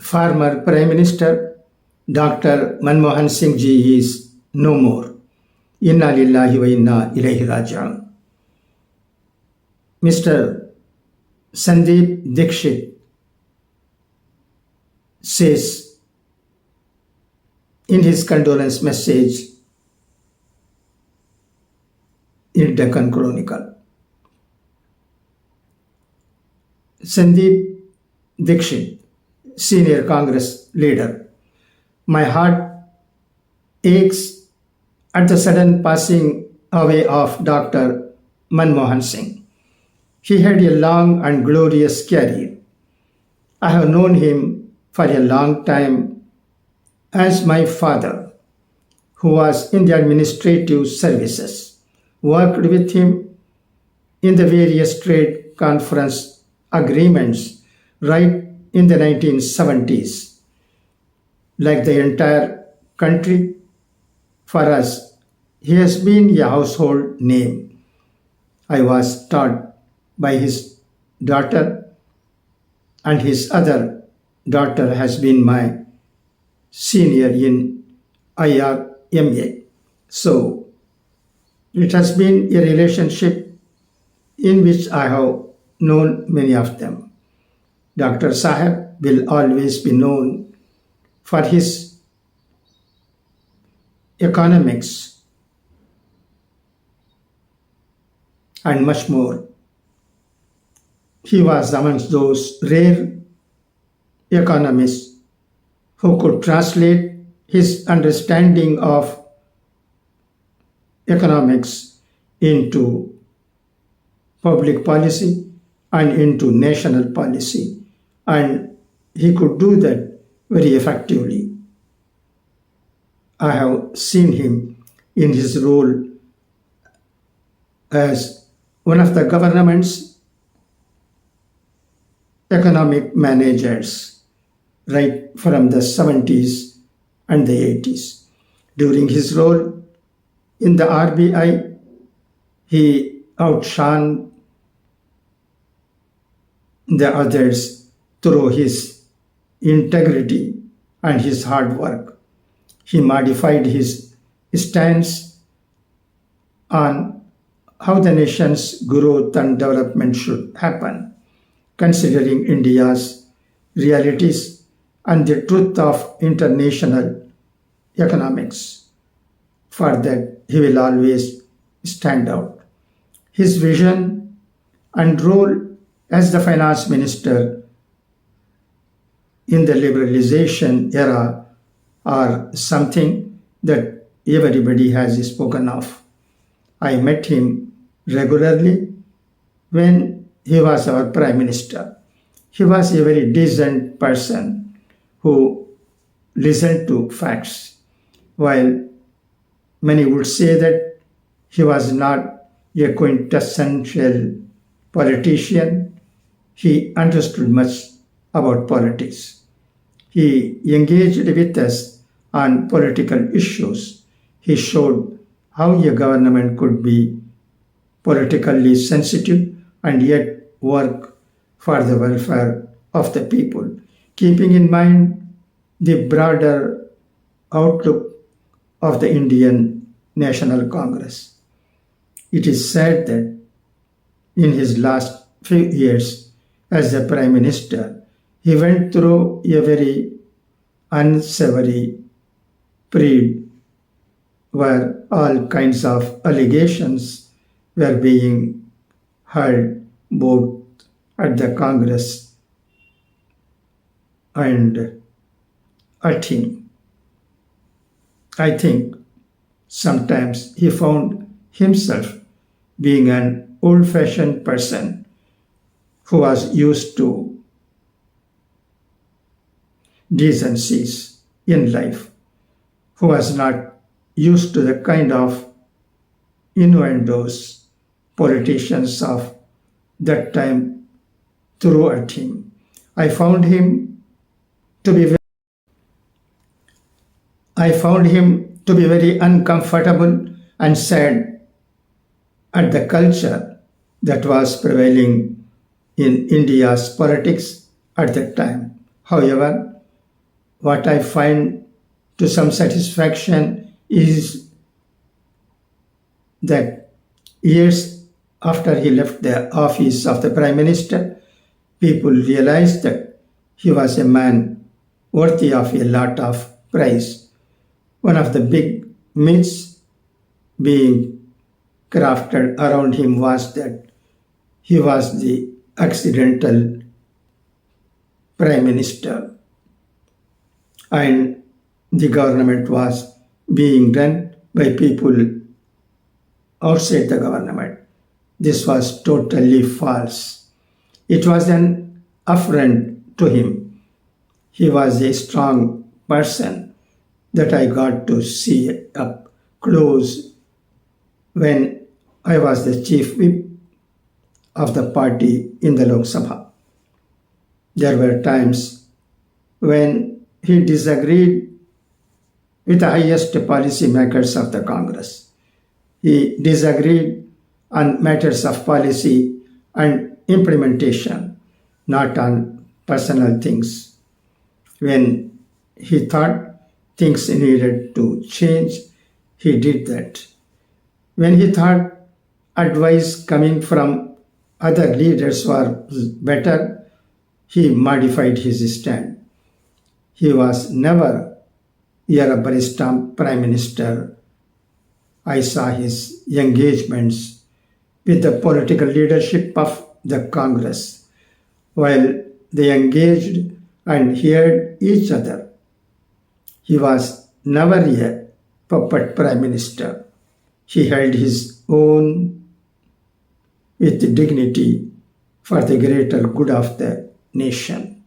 Former Prime Minister Dr. Manmohan Singh ji is no more. Inna lillahi wa inna ilayhi raji'un. Mr. Sandeep Dikshit says in his condolence message in Deccan Chronicle. Sandeep Dikshit, senior Congress leader, my heart aches at the sudden passing away of Dr. Manmohan Singh. He had a long and glorious career. I have known him for a long time as my father, who was in the administrative services, worked with him in the various trade conference agreements right in the 1970s. Like the entire country, for us, he has been a household name. I was taught by his daughter, and his other daughter has been my senior in IRMA. So it has been a relationship in which I have known many of them. Dr. Saheb will always be known for his economics and much more. He was amongst those rare economists who could translate his understanding of economics into public policy and into national policy, and he could do that very effectively. I have seen him in his role as one of the government's economic managers right from the 70s and the 80s. During his role in the RBI, he outshone the others through his integrity and his hard work. He modified his stance on how the nation's growth and development should happen, considering India's realities and the truth of international economics. For that, he will always stand out. His vision and role as the finance minister in the liberalization era are something that everybody has spoken of. I met him regularly when he was our prime minister. He was a very decent person who listened to facts, while many would say that he was not a quintessential politician. He understood much about politics. He engaged with us on political issues. He showed how a government could be politically sensitive and yet work for the welfare of the people, keeping in mind the broader outlook of the Indian National Congress. It is said that in his last few years as the Prime Minister, he went through a very unsavory period where all kinds of allegations were being heard both at the Congress and at him. I think sometimes he found himself being an old-fashioned person who was used to decencies in life, who was not used to the kind of innuendos politicians of that time threw at him. I found him to be very uncomfortable and sad at the culture that was prevailing in India's politics at that time. However, What I find to some satisfaction is that years after he left the office of the Prime Minister, people realized that he was a man worthy of a lot of praise. One of the big myths being crafted around him was that he was the accidental prime minister and the government was being run by people outside the government. This was totally false. It was an affront to him. He was a strong person that I got to see up close when I was the chief whip of the party in the Lok Sabha. There were times when he disagreed with the highest policy makers of the Congress. He disagreed on matters of policy and implementation, not on personal things. When he thought things needed to change, he did that. When he thought advice coming from other leaders was better, he modified his stand. He was never a rubber stamp prime minister. I saw his engagements with the political leadership of the Congress. While they engaged and heard each other, he was never a puppet prime minister. He held his own with dignity for the greater good of the nation.